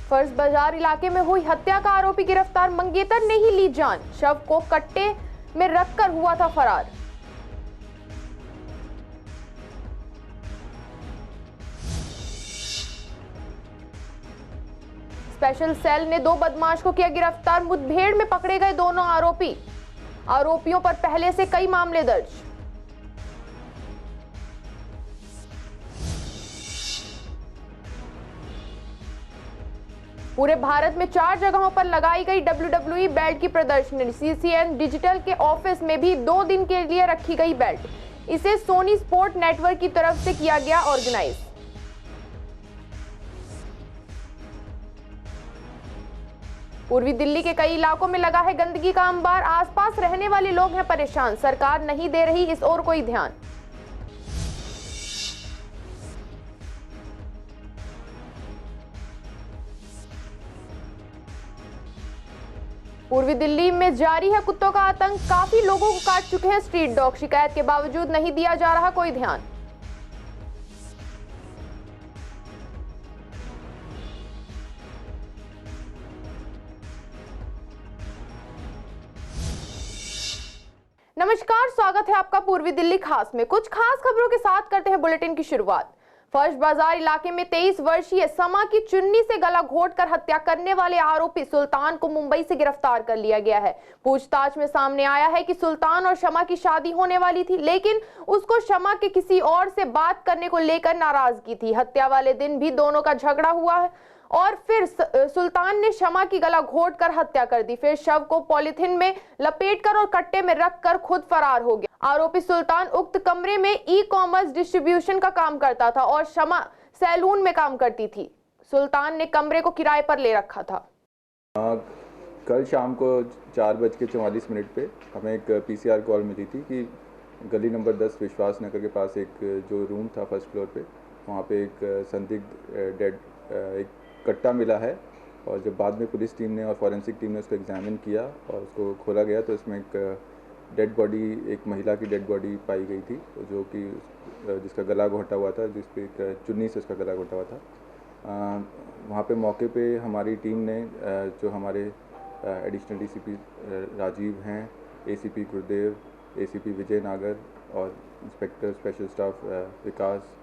फर्ज बाजार इलाके में हुई हत्या का आरोपी गिरफ्तार, मंगेतर ने ही ली जान, शव को कट्टे में रखकर हुआ था फरार। स्पेशल सेल ने 2 बदमाश को किया गिरफ्तार, मुठभेड़ में पकड़े गए दोनों आरोपी। आरोपियों पर पहले से कई मामले दर्ज। पूरे भारत में 4 जगहों पर लगाई गई WWE बेल्ट की प्रदर्शनी। CCN डिजिटल के ऑफिस में भी 2 दिन के लिए रखी गई बेल्ट। इसे सोनी स्पोर्ट नेटवर्क की तरफ से किया गया ऑर्गेनाइज। पूर्वी दिल्ली के कई इलाकों में लगा है गंदगी का अंबार, आसपास रहने वाले लोग हैं परेशान, सरकार नहीं दे रही इस ओर कोई ध्यान। पूर्वी दिल्ली में जारी है कुत्तों का आतंक, काफी लोगों को काट चुके हैं स्ट्रीट डॉग, शिकायत के बावजूद नहीं दिया जा रहा कोई ध्यान। नमस्कार, स्वागत है आपका पूर्वी दिल्ली खास में। कुछ खास खबरों के साथ करते हैं बुलेटिन की शुरुआत। फर्ज बाजार इलाके में 23 वर्षीय समा की चुन्नी से गला घोंटकर हत्या करने वाले आरोपी सुल्तान को मुंबई से गिरफ्तार कर लिया गया है। पूछताछ में सामने आया है कि सुल्तान और शमा की शादी होने वाली थी, लेकिन उसको शमा के किसी और से बात करने को लेकर नाराजगी थी। हत्या वाले दिन भी दोनों का झगड़ा हुआ है और फिर सुल्तान ने शमा की गला घोंटकर हत्या कर दी, फिर शव को पॉलिथीन में लपेटकर और कट्टे में रखकर खुद फरार हो गया। आरोपी सुल्तान उक्त कमरे में ई-कॉमर्स डिस्ट्रीब्यूशन का काम करता था और शमा सैलून में काम करती थी। सुल्तान ने कमरे को किराए पर ले रखा था। कल शाम को 4:44 पे हमें एक PCR कॉल मिली थी कि गली नंबर 10 विश्वास नगर के पास एक जो रूम था फर्स्ट फ्लोर पे, वहाँ पे एक संदिग्ध डेड एक कट्टा मिला है। और जब बाद में पुलिस टीम ने और फॉरेंसिक टीम ने उसको एग्जामिन किया और उसको खोला गया तो इसमें एक डेड बॉडी, एक महिला की डेड बॉडी पाई गई थी, जो कि जिसका गला घोंटा हुआ था, जिस पे एक चुन्नी से उसका गला घोंटा हुआ था। वहाँ पे मौके पे हमारी टीम ने जो हमारे एडिशनल DCP राजीव हैं, ACP गुरुदेव, ACP विजय नागर और इंस्पेक्टर स्पेशल स्टाफ विकास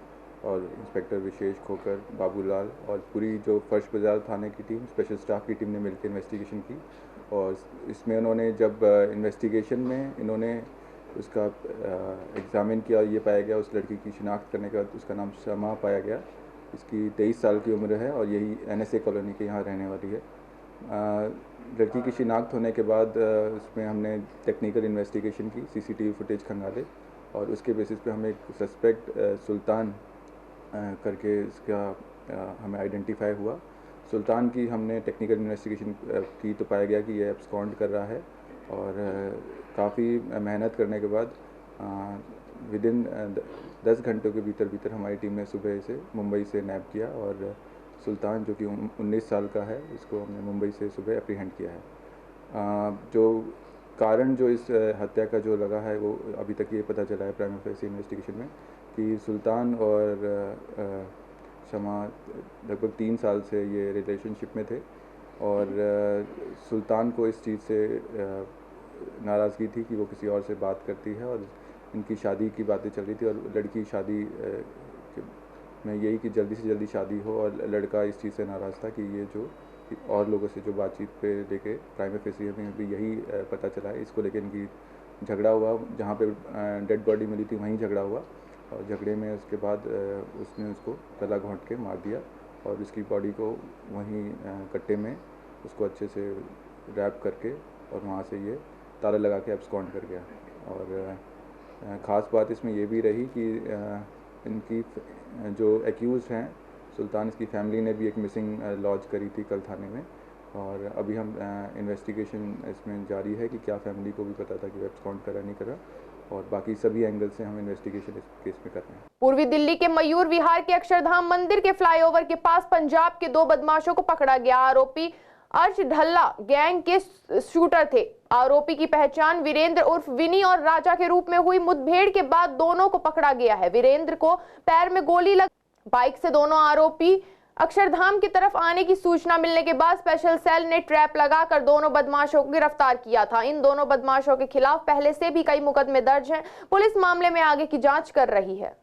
और इंस्पेक्टर विशेष खोकर, बाबूलाल और पूरी जो फर्श बाजार थाने की टीम, स्पेशल स्टाफ की टीम ने मिलकर इन्वेस्टिगेशन की। और इसमें उन्होंने जब इन्वेस्टिगेशन में इन्होंने उसका एग्ज़ामिन किया और ये पाया गया, उस लड़की की शिनाख्त करने के बाद उसका नाम शमा पाया गया। इसकी 23 साल की उम्र है और यही NSA कॉलोनी के यहाँ रहने वाली है। लड़की की शिनाख्त होने के बाद उसमें हमने टेक्निकल इन्वेस्टिगेशन की, CCTV फुटेज खंगाले और उसके बेसिस पे हमें एक सस्पेक्ट सुल्तान करके इसका हमें आइडेंटिफाई हुआ। सुल्तान की हमने टेक्निकल इन्वेस्टिगेशन की तो पाया गया कि ये एब्सकॉन्ड कर रहा है और काफ़ी मेहनत करने के बाद विदिन 10 घंटों के भीतर हमारी टीम ने सुबह से मुंबई से नैप किया और सुल्तान जो कि 19 साल का है, इसको हमने मुंबई से सुबह अप्रीहेंड किया है। जो कारण जो इस हत्या का जो लगा है वो अभी तक ये पता चला है प्राइमा फेसी इन्वेस्टिगेशन में कि सुल्तान और शमा लगभग 3 साल से ये रिलेशनशिप में थे और सुल्तान को इस चीज़ से नाराज़गी थी कि वो किसी और से बात करती है और इनकी शादी की बातें चल रही थी और लड़की शादी में यही कि जल्दी से जल्दी शादी हो और लड़का इस चीज़ से नाराज़ था कि ये जो और लोगों से जो बातचीत पे लेके प्राइमा फेसी में भी यही पता चला है, इसको लेकर इनकी झगड़ा हुआ। जहाँ पे डेड बॉडी मिली थी वहीं झगड़ा हुआ और झगड़े में उसके बाद उसने उसको गला घोंट के मार दिया और उसकी बॉडी को वहीं कट्टे में उसको अच्छे से रैप करके और वहाँ से ये ताला लगा के एब्सकॉन्ड कर गया। और ख़ास बात इसमें ये भी रही कि इनकी जो एक्यूज़ हैं सुल्तान, इसकी फैमिली ने भी एक मिसिंग लॉज करी थी कल थाने में और अभी हम इन्वेस्टिगेशन इसमें जारी है कि क्या फैमिली को भी पता था कि वो एब्सकॉन्ड करा नहीं करा और बाकी सभी एंगल से हम इन्वेस्टिगेशन इस केस में कर रहे हैं। पूर्वी दिल्ली के मयूर विहार के अक्षरधाम मंदिर के फ्लाईओवर के पास पंजाब के 2 बदमाशों को पकड़ा गया। आरोपी अर्श ढल्ला गैंग के शूटर थे। आरोपी की पहचान वीरेंद्र उर्फ विनी और राजा के रूप में हुई। मुठभेड़ के बाद दोनों को पकड़ा गया है। वीरेंद्र को पैर में गोली लग, बाइक से दोनों आरोपी अक्षरधाम की तरफ आने की सूचना मिलने के बाद स्पेशल सेल ने ट्रैप लगाकर दोनों बदमाशों को गिरफ्तार किया था। इन दोनों बदमाशों के खिलाफ पहले से भी कई मुकदमे दर्ज हैं। पुलिस मामले में आगे की जांच कर रही है।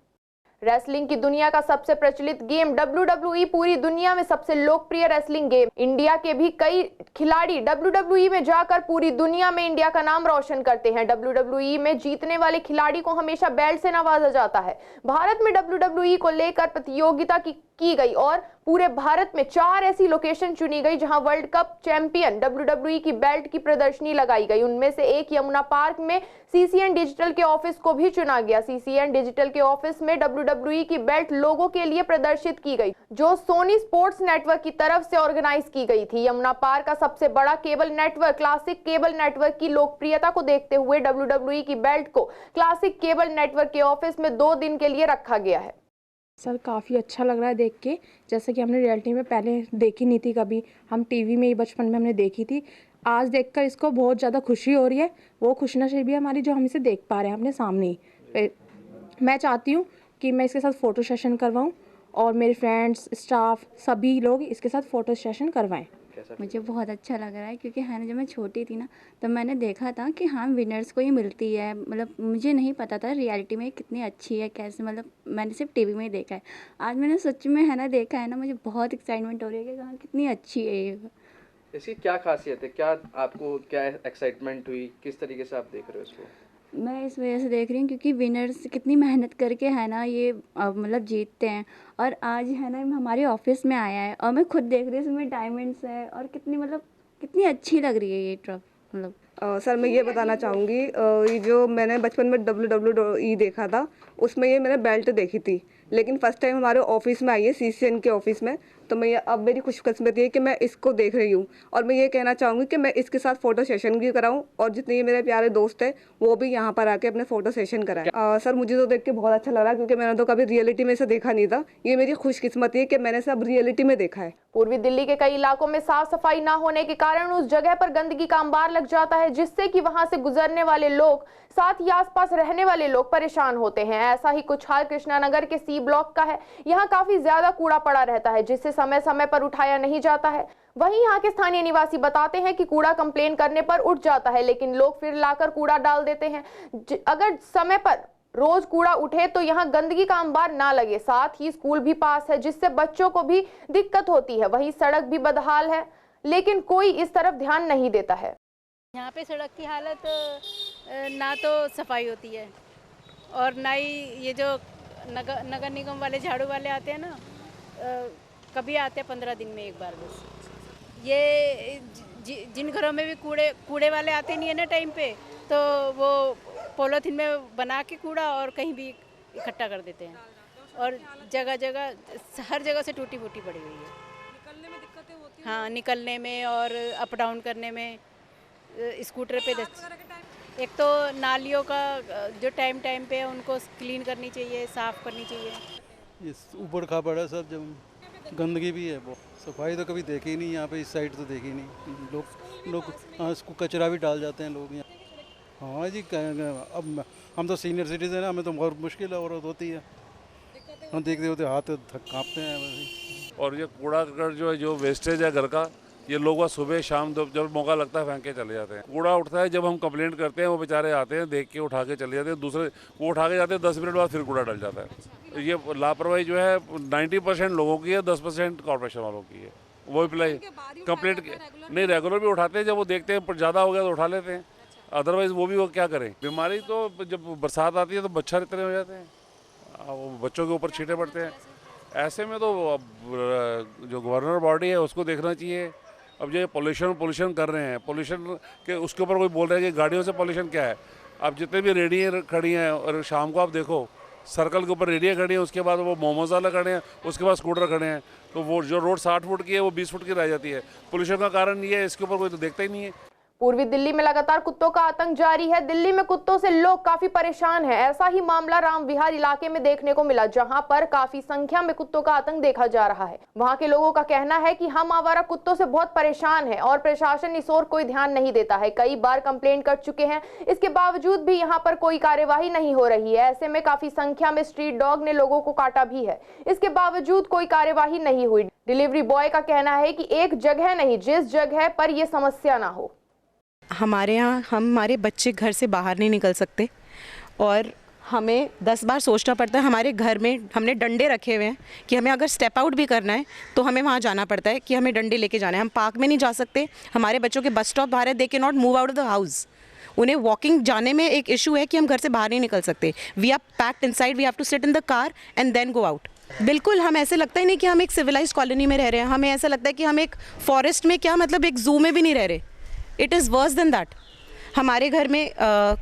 रेसलिंग की दुनिया का सबसे प्रचलित गेम WWE पूरी दुनिया में सबसे लोकप्रिय रेसलिंग गेम। इंडिया के भी कई खिलाड़ी WWE में जाकर पूरी दुनिया में इंडिया का नाम रोशन करते हैं। WWE में जीतने वाले खिलाड़ी को हमेशा बेल्ट से नवाजा जाता है। भारत में WWE को लेकर प्रतियोगिता की गई और पूरे भारत में 4 ऐसी लोकेशन चुनी गई जहां वर्ल्ड कप चैंपियन WWE की बेल्ट की प्रदर्शनी लगाई गई। उनमें से एक यमुना पार्क में CCN डिजिटल के ऑफिस को भी चुना गया। CCN डिजिटल के ऑफिस में WWE की बेल्ट लोगों के लिए प्रदर्शित की गई, जो सोनी स्पोर्ट्स नेटवर्क की तरफ से ऑर्गेनाइज की गई थी। यमुना पार्क का सबसे बड़ा cable network classic cable network की लोकप्रियता को देखते हुए WWE की बेल्ट को क्लासिक केबल नेटवर्क के ऑफिस में 2 दिन के लिए रखा गया है। सर काफ़ी अच्छा लग रहा है देख के, जैसे कि हमने रियलिटी में पहले देखी नहीं थी कभी, हम टीवी में ही बचपन में हमने देखी थी। आज देखकर इसको बहुत ज़्यादा खुशी हो रही है। वो खुशनसीबी भी है हमारी जो हम इसे देख पा रहे हैं अपने सामने ही। मैं चाहती हूँ कि मैं इसके साथ फ़ोटो सेशन करवाऊँ और मेरे फ्रेंड्स, स्टाफ, सभी लोग इसके साथ फ़ोटो सेशन करवाएँ। मुझे बहुत अच्छा लग रहा है क्योंकि है ना, जब मैं छोटी थी ना तो मैंने देखा था कि हाँ विनर्स को ही मिलती है। मतलब मुझे नहीं पता था रियलिटी में कितनी अच्छी है, कैसे, मतलब मैंने सिर्फ टीवी में ही देखा है। आज मैंने सच में है ना देखा है ना, मुझे बहुत एक्साइटमेंट हो रही है कि हाँ कितनी अच्छी है ये। इसकी क्या खासियत है, क्या आपको क्या एक्साइटमेंट हुई, किस तरीके से आप देख रहे हो इसको? मैं इस वजह से देख रही हूँ क्योंकि विनर्स कितनी मेहनत करके है ना ये मतलब जीतते हैं। और आज है ना हमारे ऑफिस में आया है और मैं खुद देख रही हूँ इसमें डायमंड्स है और कितनी अच्छी लग रही है ये ट्रॉफी। मतलब सर मैं ये बताना चाहूँगी, ये जो मैंने बचपन में WWE देखा था उसमें ये मैंने बेल्ट देखी थी, लेकिन फर्स्ट टाइम हमारे ऑफिस में आई है CCN के ऑफिस में। तो मैं अब मेरी खुशकिस्मती है कि मैं इसको देख रही हूँ और मैं ये कहना चाहूँगी कि मैं इसके साथ फ़ोटो सेशन भी कराऊँ और जितने ये मेरे प्यारे दोस्त हैं वो भी यहाँ पर आके अपने फ़ोटो सेशन कराएं। सर मुझे तो देख के बहुत अच्छा लग रहा है क्योंकि मैंने तो कभी रियलिटी में इसे देखा नहीं था। ये मेरी खुशकिस्मती है कि मैंने इसे अब रियलिटी में देखा है। पूर्वी दिल्ली के कई इलाकों में साफ सफाई न होने के कारण उस जगह पर गंदगी का अंबार लग जाता है, जिससे कि वहां से गुजरने वाले लोग, साथ ही आसपास रहने वाले लोग परेशान होते हैं। ऐसा ही कुछ हाल कृष्णानगर के C ब्लॉक का है। यहाँ काफी ज्यादा कूड़ा पड़ा रहता है जिससे समय समय पर उठाया नहीं जाता है। वहीं यहाँ के स्थानीय निवासी बताते हैं कि कूड़ा कंप्लेन करने पर उठ जाता है, लेकिन लोग फिर लाकर कूड़ा डाल देते हैं। अगर समय पर रोज कूड़ा उठे तो यहाँ गंदगी का अंबार ना लगे। साथ ही स्कूल भी पास है जिससे बच्चों को भी दिक्कत होती है। वहीं सड़क भी बदहाल है, लेकिन कोई इस तरफ ध्यान नहीं देता है। यहाँ पे सड़क की हालत ना तो सफाई होती है और ना ही ये जो नगर निगम वाले झाड़ू वाले आते हैं ना, कभी आते हैं 15 दिन में एक बार बस। ये जिन घरों में भी कूड़े वाले आते नहीं है ना टाइम पे, तो वो पॉलीथीन में बना के कूड़ा और कहीं भी इकट्ठा कर देते हैं और जगह जगह हर जगह से टूटी फूटी पड़ी हुई है। निकलने में दिक्कतें होती हैं। हाँ, निकलने में और अप डाउन करने में। स्कूटर पे एक तो नालियों का जो टाइम पे है उनको क्लीन करनी चाहिए, साफ़ करनी चाहिए। ये ऊपर खा पड़ा सब, जब गंदगी भी है वो, सफाई तो कभी देखी नहीं यहाँ पे, इस साइड तो देखी नहीं। लोग हाँ इसको कचरा भी डाल जाते हैं लोग यहाँ। हाँ जी, अब हम तो सीनियर सिटीजन हैं, हमें तो बहुत मुश्किल औरत होती है, हम देखते होते हाथ काँपते हैं। और ये कूड़ा जो है, जो वेस्टेज है घर का, ये लोग सुबह शाम जब मौका लगता है फेंक के चले जाते हैं। कूड़ा उठता है, जब हम कंप्लेंट करते हैं वो बेचारे आते हैं, देख के उठा के चले जाते हैं, दूसरे वो उठा के जाते हैं, 10 मिनट बाद फिर कूड़ा डल जाता है। ये लापरवाही जो है 90% लोगों की है, 10% कॉर्पोरेशन वालों की है। वो अप्लाई कंप्लेंट नहीं, रेगुलर भी उठाते हैं, जब वो देखते हैं ज़्यादा हो गया तो उठा लेते हैं, अदरवाइज वो भी वो क्या करें। बीमारी तो जब बरसात आती है तो मच्छर इतने हो जाते हैं, वो बच्चों के ऊपर छींटे पड़ते हैं। ऐसे में तो जो गवर्नर बॉडी है उसको देखना चाहिए। अब जो पोल्यूशन कर रहे हैं, पोल्यूशन के उसके ऊपर कोई बोल रहा है कि गाड़ियों से पोल्यूशन क्या है। अब जितने भी रेडियाँ खड़ी हैं और शाम को आप देखो सर्कल के ऊपर रेडियाँ खड़ी हैं, उसके बाद वो मोमोज वाला खड़े हैं, उसके बाद स्कूटर खड़े हैं, तो वो जो रोड 60 फुट की है वो 20 फुट की रह जाती है। पोल्यूशन का कारण ये है, इसके ऊपर कोई तो देखता ही नहीं है। पूर्वी दिल्ली में लगातार कुत्तों का आतंक जारी है। दिल्ली में कुत्तों से लोग काफी परेशान हैं। ऐसा ही मामला राम विहार इलाके में देखने को मिला, जहां पर काफी संख्या में कुत्तों का आतंक देखा जा रहा है। वहां के लोगों का कहना है कि हम आवारा कुत्तों से बहुत परेशान हैं और प्रशासन इस ओर कोई ध्यान नहीं देता है। कई बार कंप्लेंट कर चुके हैं, इसके बावजूद भी यहाँ पर कोई कार्यवाही नहीं हो रही है। ऐसे में काफी संख्या में स्ट्रीट डॉग ने लोगों को काटा भी है, इसके बावजूद कोई कार्यवाही नहीं हुई। डिलीवरी बॉय का कहना है कि एक जगह नहीं, जिस जगह पर यह समस्या ना हो। हमारे यहाँ हमारे बच्चे घर से बाहर नहीं निकल सकते और हमें 10 बार सोचना पड़ता है। हमारे घर में हमने डंडे रखे हुए हैं कि हमें अगर स्टेप आउट भी करना है तो हमें वहाँ जाना पड़ता है कि हमें डंडे लेके जाना है। हम पार्क में नहीं जा सकते, हमारे बच्चों के बस स्टॉप बाहर है, दे के not move out of the house. उन्हें वॉकिंग जाने में एक इशू है कि हम घर से बाहर नहीं निकल सकते। We are packed inside, we have to sit in the car and then go out. बिल्कुल, हम ऐसे लगता ही नहीं कि हम एक सिविलाइज्ड कॉलोनी में रह रहे हैं। हमें ऐसा लगता है कि हम एक फॉरेस्ट में, क्या मतलब एक जू में भी नहीं रह रहे। It is worse than that. हमारे घर में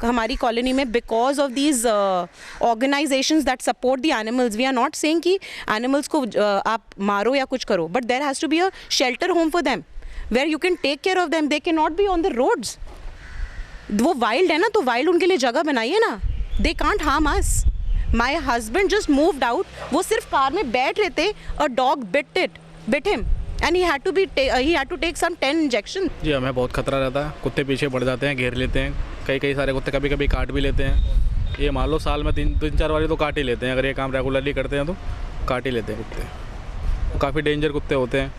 हमारी कॉलोनी में because of these organisations that support the animals, we are not saying कि एनिमल्स को आप मारो या कुछ करो, but there has to be a shelter home for them where you can take care of them. They can not be on the roads. वो wild है ना, तो वाइल्ड उनके लिए जगह बनाइए ना। They can't harm us. My husband just moved out, वो सिर्फ कार में बैठ रहे थे, a dog bit him and he had to take some 10 injection। जी, हमें बहुत खतरा रहता है। कुत्ते पीछे पड़ जाते हैं, घेर लेते हैं। कई सारे कुत्ते कभी कभी काट भी लेते हैं। ये मान लो साल में 3-4 बार तो काट ही लेते हैं। अगर ये काम रेगुलरली करते हैं तो काट ही लेते हैं कुत्ते। काफ़ी डेंजर कुत्ते होते हैं।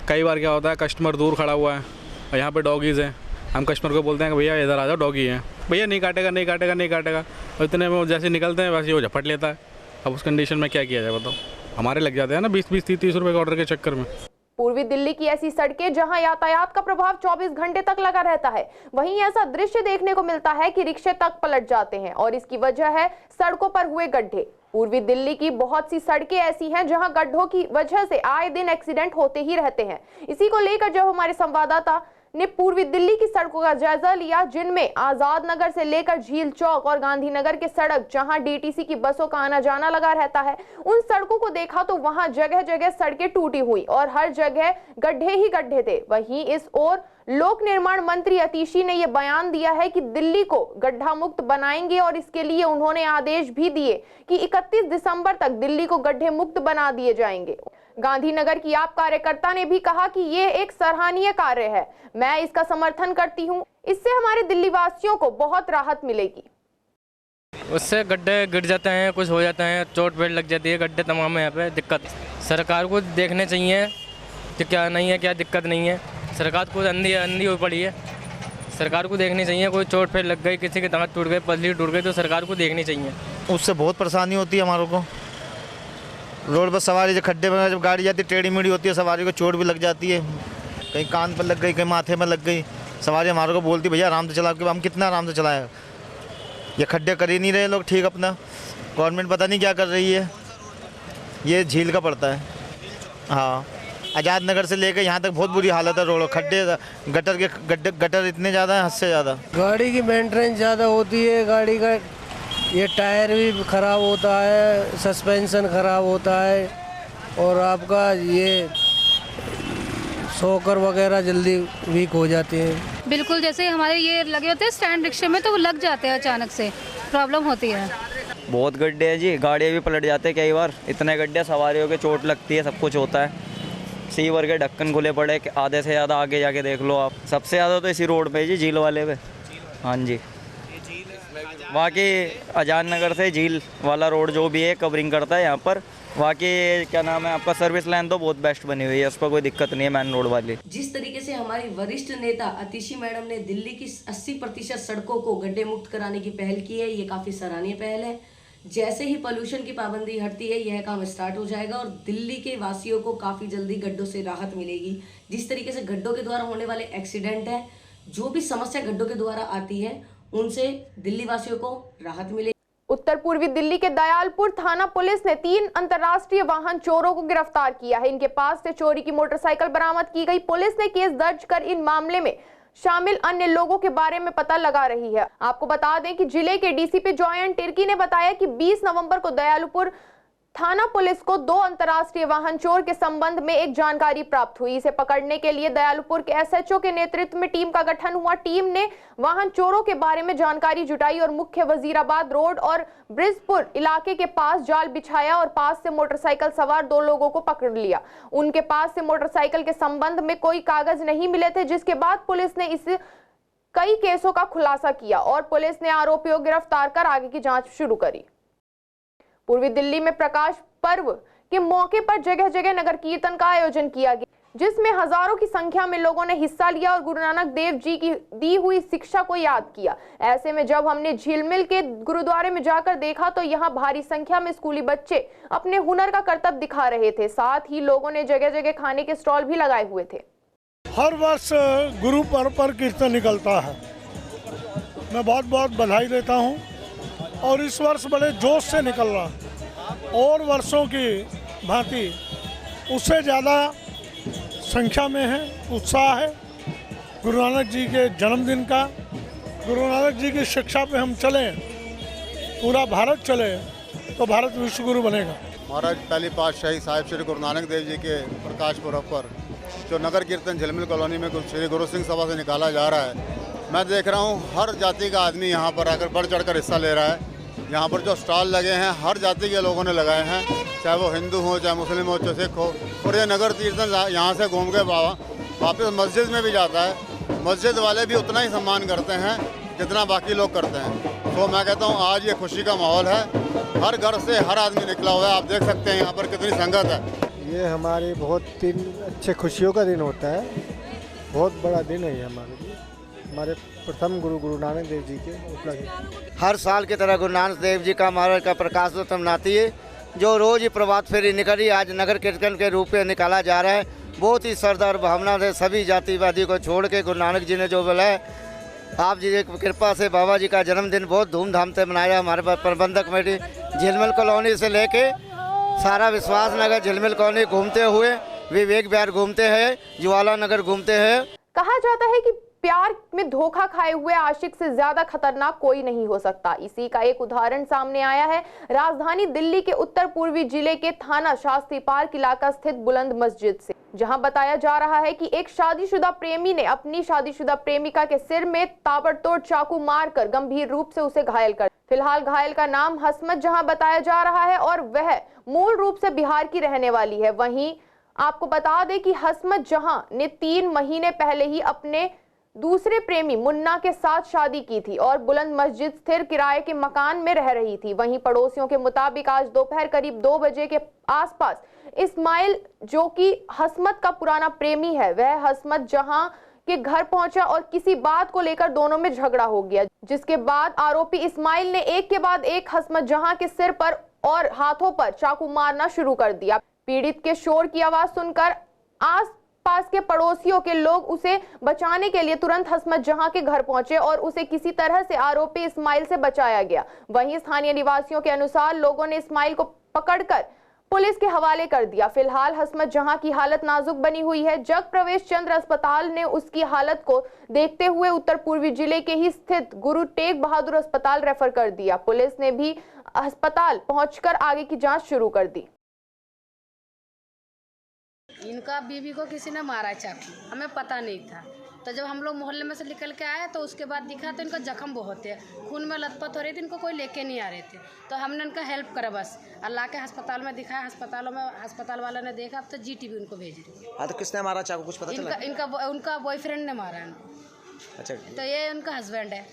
कई बार क्या होता है, कस्टमर दूर खड़ा हुआ है और यहाँ पे डॉगीज़ हैं, हम कस्टमर को बोलते हैं कि भैया इधर आ जाओ, डॉगी हैं। भैया नहीं काटेगा और इतने में जैसे निकलते हैं वैसे वो झपट लेता है। अब उस कंडीशन में क्या किया जाए बताओ। हमारे लग जाते हैं ना 20-30 रुपये के ऑर्डर के चक्कर में। पूर्वी दिल्ली की ऐसी सड़कें जहां यातायात का प्रभाव 24 घंटे तक लगा रहता है, वहीं ऐसा दृश्य देखने को मिलता है कि रिक्शे तक पलट जाते हैं और इसकी वजह है सड़कों पर हुए गड्ढे। पूर्वी दिल्ली की बहुत सी सड़कें ऐसी हैं जहां गड्ढों की वजह से आए दिन एक्सीडेंट होते ही रहते हैं। इसी को लेकर जब हमारे संवाददाता ने पूर्वी दिल्ली की सड़कों का जायजा लिया, जिनमें आजाद नगर से लेकर झील चौक और गांधीनगर के सड़क जहां डीटीसी की बसों का आना जाना लगा रहता है, उन सड़कों को देखा तो वहां जगह जगह सड़कें टूटी हुई और हर जगह गड्ढे ही गड्ढे थे। वहीं इस ओर लोक निर्माण मंत्री अतिशी ने यह बयान दिया है कि दिल्ली को गड्ढा मुक्त बनाएंगे और इसके लिए उन्होंने आदेश भी दिए कि 31 दिसंबर तक दिल्ली को गड्ढे मुक्त बना दिए जाएंगे। गांधीनगर की आप कार्यकर्ता ने भी कहा कि ये एक सराहनीय कार्य है, मैं इसका समर्थन करती हूं, इससे हमारे दिल्ली वासियों को बहुत राहत मिलेगी। उससे गड्ढे गिर जाते हैं, कुछ हो जाता है, चोट पेट लग जाती है, गड्ढे तमाम है यहाँ पे। दिक्कत सरकार को देखने चाहिए कि क्या नहीं है, क्या दिक्कत नहीं है। सरकार को अंधी हो पड़ी है, सरकार को देखनी चाहिए। कोई चोट पेट लग गई, किसी के दांत टूट गए, पसली टूट गई, तो सरकार को देखनी चाहिए। उससे बहुत परेशानी होती है हमारों को। रोड पर सवारी जब खड्डे में जब गाड़ी जाती है, टेढ़ी मेढ़ी होती है, सवारी को चोट भी लग जाती है। कहीं कान पर लग गई, कहीं माथे में लग गई। सवारी हमारे को बोलती भैया आराम से चला, हम कितना आराम से चलाएं। ये खड्डे कर ही नहीं रहे लोग ठीक अपना। गवर्नमेंट पता नहीं क्या कर रही है। ये झील का पड़ता है। हाँ, आज़ाद नगर से लेकर यहाँ तक बहुत बुरी हालत है। रोड खड्डे, गटर इतने ज़्यादा हैं, हद से ज़्यादा। गाड़ी की मेंटेनेंस ज़्यादा होती है, गाड़ी का ये टायर भी ख़राब होता है, सस्पेंशन ख़राब होता है और आपका ये शॉकर वगैरह जल्दी वीक हो जाते हैं। बिल्कुल, जैसे हमारे ये लगे होते हैं स्टैंड रिक्शे में, तो वो लग जाते हैं, अचानक से प्रॉब्लम होती है। बहुत गड्ढे हैं जी, गाड़ियाँ भी पलट जाते हैं कई बार। इतने गड्ढे, सवारियों के चोट लगती है, सब कुछ होता है। सीवर के ढक्कन खुले पड़े, आधे से ज़्यादा आगे जाके देख लो आप। सबसे ज़्यादा तो इसी रोड पे जी, झील वाले पे। हाँ जी, बाकी आज़ाद नगर से झील वाला रोड जो भी है कवरिंग करता है यहाँ पर। बाकी क्या नाम है आपका, सर्विस लाइन तो बहुत बेस्ट बनी हुई है, उस पर कोई दिक्कत नहीं है मेन रोड वाली। जिस तरीके से हमारी वरिष्ठ नेता अतिशी मैडम ने दिल्ली की 80% सड़कों को गड्ढे मुक्त कराने की पहल की है, ये काफ़ी सराहनीय पहल है। जैसे ही पॉल्यूशन की पाबंदी हटती है, यह काम स्टार्ट हो जाएगा और दिल्ली के वासियों को काफ़ी जल्दी गड्ढों से राहत मिलेगी। जिस तरीके से गड्ढों के द्वारा होने वाले एक्सीडेंट हैं, जो भी समस्या गड्ढों के द्वारा आती है, उनसे दिल्ली वासियों को राहत मिलेगी। उत्तर पूर्वी दिल्ली के दयालपुर थाना पुलिस ने 3 अंतर्राष्ट्रीय वाहन चोरों को गिरफ्तार किया है। इनके पास से चोरी की मोटरसाइकिल बरामद की गई। पुलिस ने केस दर्ज कर इन मामले में शामिल अन्य लोगों के बारे में पता लगा रही है। आपको बता दें कि जिले के डीसीपी जॉयंट तिर्की ने बताया कि 20 नवंबर को दयालपुर थाना पुलिस को 2 अंतर्राष्ट्रीय वाहन चोर के संबंध में एक जानकारी प्राप्त हुई। इसे पकड़ने के लिए दयालुपुर के एसएचओ के नेतृत्व में टीम का गठन हुआ। टीम ने वाहन चोरों के बारे में जानकारी जुटाई और मुख्य वजीराबाद रोड और ब्रिजपुर इलाके के पास जाल बिछाया और पास से मोटरसाइकिल सवार 2 लोगों को पकड़ लिया। उनके पास से मोटरसाइकिल के संबंध में कोई कागज नहीं मिले थे, जिसके बाद पुलिस ने इस कई केसों का खुलासा किया और पुलिस ने आरोपियों को गिरफ्तार कर आगे की जांच शुरू करी। पूर्वी दिल्ली में प्रकाश पर्व के मौके पर जगह जगह नगर कीर्तन का आयोजन किया गया, जिसमें हजारों की संख्या में लोगों ने हिस्सा लिया और गुरु नानक देव जी की दी हुई शिक्षा को याद किया। ऐसे में जब हमने झिलमिल के गुरुद्वारे में जाकर देखा तो यहाँ भारी संख्या में स्कूली बच्चे अपने हुनर का करतब दिखा रहे थे। साथ ही लोगों ने जगह जगह खाने के स्टॉल भी लगाए हुए थे। हर वर्ष गुरु पर्व पर कीर्तन निकलता है, मैं बहुत बहुत बधाई देता हूँ और इस वर्ष बड़े जोश से निकल रहा है और वर्षों की भांति उससे ज़्यादा संख्या में है, उत्साह है। गुरु नानक जी के जन्मदिन का, गुरु नानक जी की शिक्षा पे हम चलें, पूरा भारत चले तो भारत विश्व गुरु बनेगा। महाराज पहली पातशाही साहिब श्री गुरु नानक देव जी के प्रकाश पर्व पर जो नगर कीर्तन झिलमिल कॉलोनी में श्री गुरु सिंह सभा से निकाला जा रहा है, मैं देख रहा हूँ हर जाति का आदमी यहाँ पर आकर बढ़ चढ़कर हिस्सा ले रहा है। यहाँ पर जो स्टॉल लगे हैं हर जाति के लोगों ने लगाए हैं, चाहे वो हिंदू हो, चाहे मुस्लिम हो, चाहे सिख हो। और ये नगर कीर्तन यहाँ से घूम के वापस मस्जिद में भी जाता है। मस्जिद वाले भी उतना ही सम्मान करते हैं जितना बाकी लोग करते हैं। तो मैं कहता हूँ आज ये खुशी का माहौल है, हर घर से हर आदमी निकला हुआ है। आप देख सकते हैं यहाँ पर कितनी संगत है। ये हमारे बहुत दिन अच्छे खुशियों का दिन होता है, बहुत बड़ा दिन है ये हमारे लिए, हमारे प्रथम गुरु नानक देव जी के उपलक्ष्य। हर साल की तरह गुरु नानक देव जी का महाराज का प्रकाशोत्सव मनाती है, जो रोज ही प्रभात फेरी निकली आज नगर कीर्तन के रूप में निकाला जा रहा है। बहुत ही श्रद्धा और भावना से सभी जातिवादी को छोड़ के गुरु नानक जी ने जो बुलाया, आप जी की कृपा से बाबा जी का जन्मदिन बहुत धूमधाम से मनाया। हमारे पास प्रबंधक कमेटी झिलमिल कॉलोनी से लेके सारा विश्वास नगर झिलमिल कॉलोनी घूमते हुए विवेक विहार घूमते हैं, ज्वाला नगर घूमते हैं। कहा जाता है कि प्यार में धोखा खाए हुए आशिक से ज्यादा खतरनाक कोई नहीं हो सकता। इसी का एक उदाहरण सामने आया है राजधानी दिल्ली के उत्तर पूर्वी जिले के थाना शास्त्री पार्क इलाका स्थित बुलंद मस्जिद से, जहां बताया जा रहा है कि एक शादीशुदा प्रेमी ने अपनी शादीशुदा प्रेमिका के सिर में ताबड़तोड़ चाकू मारकर गंभीर रूप से उसे घायल कर। फिलहाल घायल का नाम हसमत जहां बताया जा रहा है और वह मूल रूप से बिहार की रहने वाली है। वहीं आपको बता दें कि हसमत जहां ने 3 महीने पहले ही अपने दूसरे प्रेमी मुन्ना के साथ शादी की थी और बुलंद मस्जिद स्थिर किराए के मकान में रह रही थी। वहीं पड़ोसियों के मुताबिक आज दोपहर करीब 2 बजे के आसपास इस्माइल, जो कि हसमत का पुराना प्रेमी है, वह हसमत जहां के घर पहुंचा और किसी बात को लेकर दोनों में झगड़ा हो गया, जिसके बाद आरोपी इस्माइल ने एक के बाद एक हसमत जहां के सिर पर और हाथों पर चाकू मारना शुरू कर दिया। पीड़ित के शोर की आवाज सुनकर आसपास के पड़ोसियों के लोग उसे बचाने के लिए तुरंत हसमत जहां के घर पहुंचे और उसे किसी तरह से आरोपी इस्माइल से बचाया गया। वहीं स्थानीय निवासियों के अनुसार लोगों ने इस्माइल को पकड़कर पुलिस के हवाले कर दिया। फिलहाल हसमत जहां की हालत नाजुक बनी हुई है। जग प्रवेश चंद्र अस्पताल ने उसकी हालत को देखते हुए उत्तर पूर्वी जिले के ही स्थित गुरु तेग बहादुर अस्पताल रेफर कर दिया। पुलिस ने भी अस्पताल पहुंचकर आगे की जांच शुरू कर दी। इनका बीवी को किसी ने मारा चाकू, हमें पता नहीं था। तो जब हम लोग मोहल्ले में से निकल के आए तो उसके बाद दिखा तो इनका जख्म बहुत है, खून में लथपथ हो रही थी, इनको कोई लेके नहीं आ रहे थे। तो हमने इनका हेल्प करा बस, अल्लाह के अस्पताल में दिखाया, अस्पतालों में अस्पताल वाला ने देखा, अब तो जीटीबी उनको भेज रही है। तो किसने मारा चाकू कुछ पता चला? उनका बॉयफ्रेंड ने मारा इनको। अच्छा, तो ये उनका हस्बैंड है।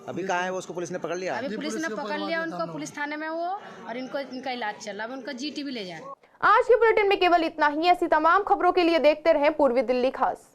अभी कहाँ है वो? उसको पुलिस ने पकड़ लिया? अभी पुलिस ने पकड़ लिया उनको, पुलिस थाने में वो, और इनका इलाज चल रहा है, उनका जीटीबी ले जा रहे हैं। आज के बुलेटिन में केवल इतना ही। ऐसी तमाम खबरों के लिए देखते रहें पूर्वी दिल्ली खास।